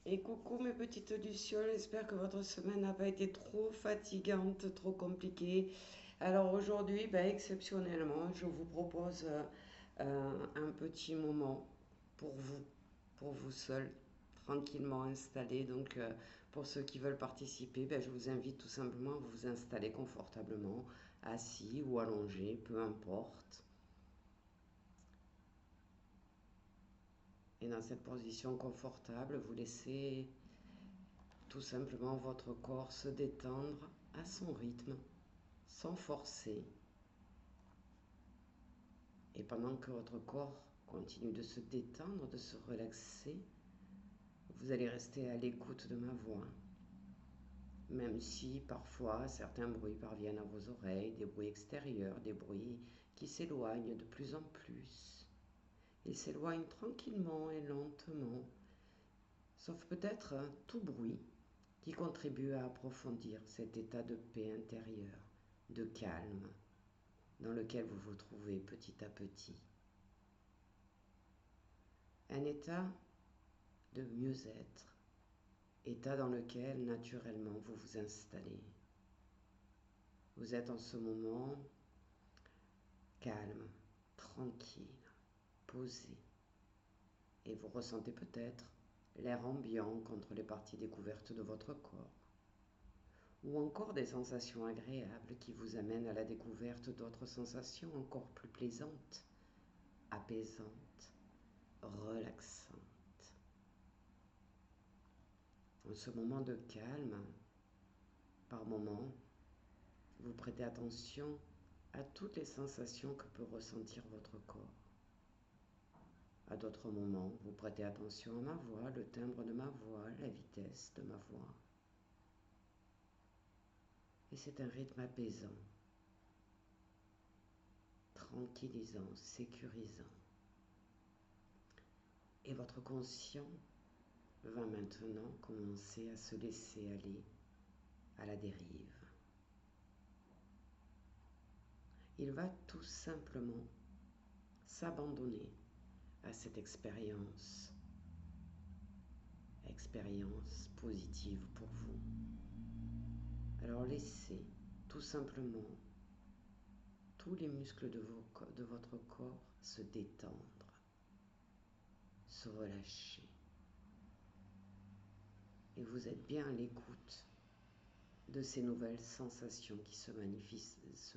Et coucou mes petites lucioles, j'espère que votre semaine n'a pas été trop fatigante, trop compliquée. Alors aujourd'hui, exceptionnellement, je vous propose un petit moment pour vous seul, tranquillement installé. Donc pour ceux qui veulent participer, je vous invite tout simplement à vous installer confortablement, assis ou allongé, peu importe. Et dans cette position confortable, vous laissez tout simplement votre corps se détendre à son rythme, sans forcer. Et pendant que votre corps continue de se détendre, de se relaxer, vous allez rester à l'écoute de ma voix. Même si parfois certains bruits parviennent à vos oreilles, des bruits extérieurs, des bruits qui s'éloignent de plus en plus. Ils s'éloignent tranquillement et lentement, sauf peut-être tout bruit qui contribue à approfondir cet état de paix intérieure, de calme, dans lequel vous vous trouvez petit à petit. Un état de mieux-être, état dans lequel naturellement vous vous installez. Vous êtes en ce moment calme, tranquille, posé, et vous ressentez peut-être l'air ambiant contre les parties découvertes de votre corps, ou encore des sensations agréables qui vous amènent à la découverte d'autres sensations encore plus plaisantes, apaisantes, relaxantes. En ce moment de calme, par moments, vous prêtez attention à toutes les sensations que peut ressentir votre corps. À d'autres moments, vous prêtez attention à ma voix, le timbre de ma voix, la vitesse de ma voix. Et c'est un rythme apaisant, tranquillisant, sécurisant. Et votre conscient va maintenant commencer à se laisser aller à la dérive. Il va tout simplement s'abandonner à cette expérience positive pour vous. Alors laissez tout simplement tous les muscles de votre corps se détendre, se relâcher. Et vous êtes bien à l'écoute de ces nouvelles sensations qui se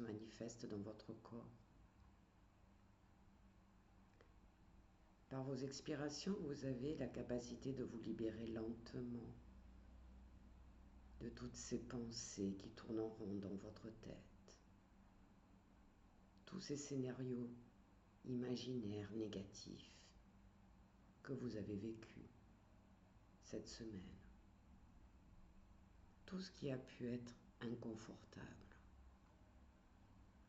manifestent dans votre corps. Par vos expirations, vous avez la capacité de vous libérer lentement de toutes ces pensées qui tournent en rond dans votre tête. Tous ces scénarios imaginaires négatifs que vous avez vécus cette semaine. Tout ce qui a pu être inconfortable.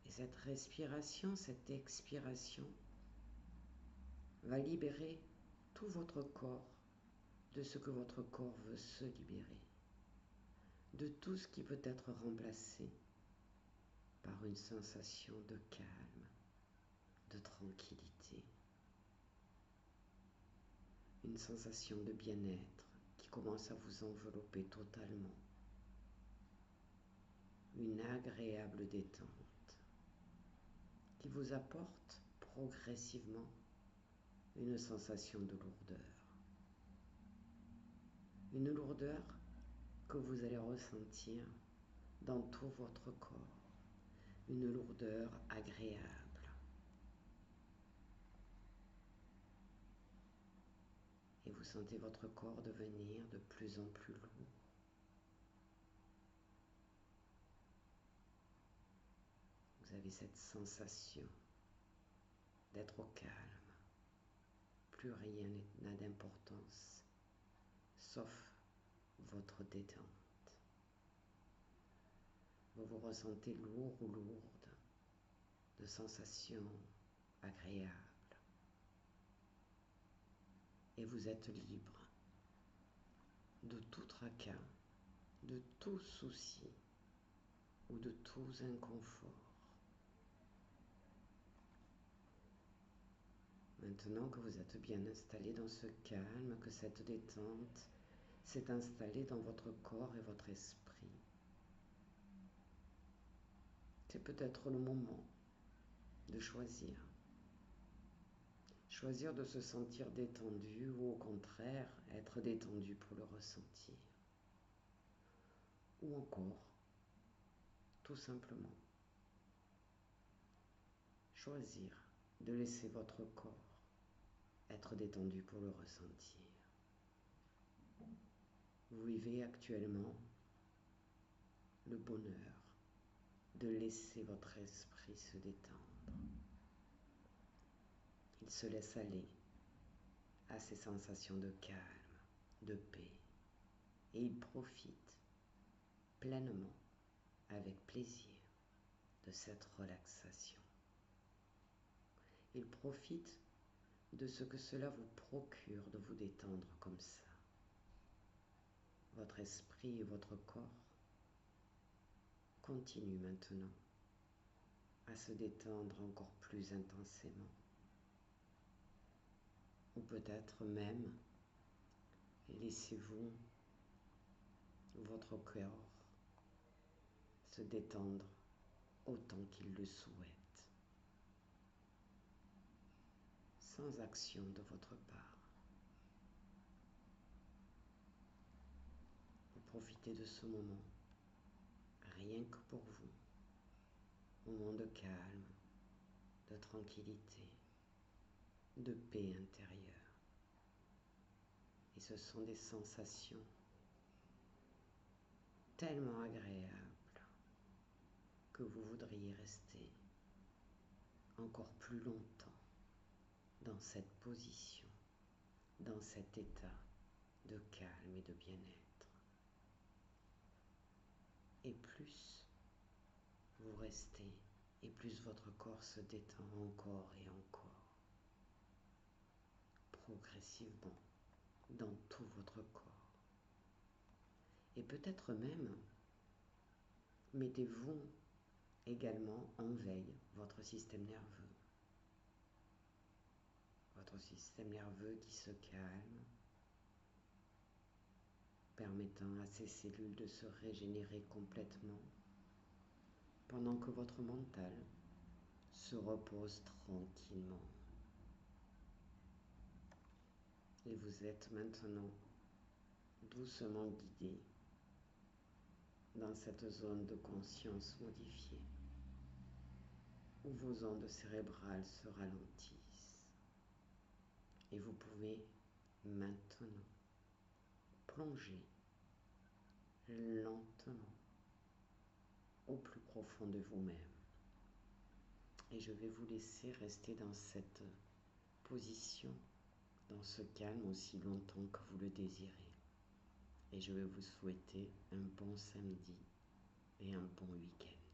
Et cette respiration, cette expiration va libérer tout votre corps de ce que votre corps veut se libérer, de tout ce qui peut être remplacé par une sensation de calme, de tranquillité, une sensation de bien-être qui commence à vous envelopper totalement, une agréable détente qui vous apporte progressivement une sensation de lourdeur. Une lourdeur que vous allez ressentir dans tout votre corps. Une lourdeur agréable. Et vous sentez votre corps devenir de plus en plus lourd. Vous avez cette sensation d'être au calme. Plus rien n'a d'importance, sauf votre détente. Vous vous ressentez lourd ou lourde de sensations agréables. Et vous êtes libre de tout tracas, de tout souci ou de tout inconfort. Maintenant que vous êtes bien installé dans ce calme, que cette détente s'est installé dans votre corps et votre esprit. C'est peut-être le moment de choisir. Choisir de se sentir détendu ou au contraire être détendu pour le ressentir. Ou encore, tout simplement, choisir de laisser votre corps être détendu pour le ressentir. Vous vivez actuellement le bonheur de laisser votre esprit se détendre. Il se laisse aller à ces sensations de calme, de paix, et il profite pleinement, avec plaisir, de cette relaxation. Il profite de ce que cela vous procure de vous détendre comme ça. Votre esprit et votre corps continuent maintenant à se détendre encore plus intensément. Ou peut-être même laissez-vous votre cœur se détendre autant qu'il le souhaite, sans action de votre part. Vous profitez de ce moment, rien que pour vous, moment de calme, de tranquillité, de paix intérieure. Et ce sont des sensations tellement agréables que vous voudriez rester encore plus longtemps dans cette position, dans cet état de calme et de bien-être. Et plus vous restez, et plus votre corps se détend encore et encore, progressivement, dans tout votre corps. Et peut-être même, mettez-vous également en veille votre système nerveux. Votre système nerveux qui se calme, permettant à ces cellules de se régénérer complètement, pendant que votre mental se repose tranquillement. Et vous êtes maintenant doucement guidé dans cette zone de conscience modifiée, où vos ondes cérébrales se ralentissent. Et vous pouvez maintenant plonger lentement au plus profond de vous-même. Et je vais vous laisser rester dans cette position, dans ce calme aussi longtemps que vous le désirez. Et je vais vous souhaiter un bon samedi et un bon week-end.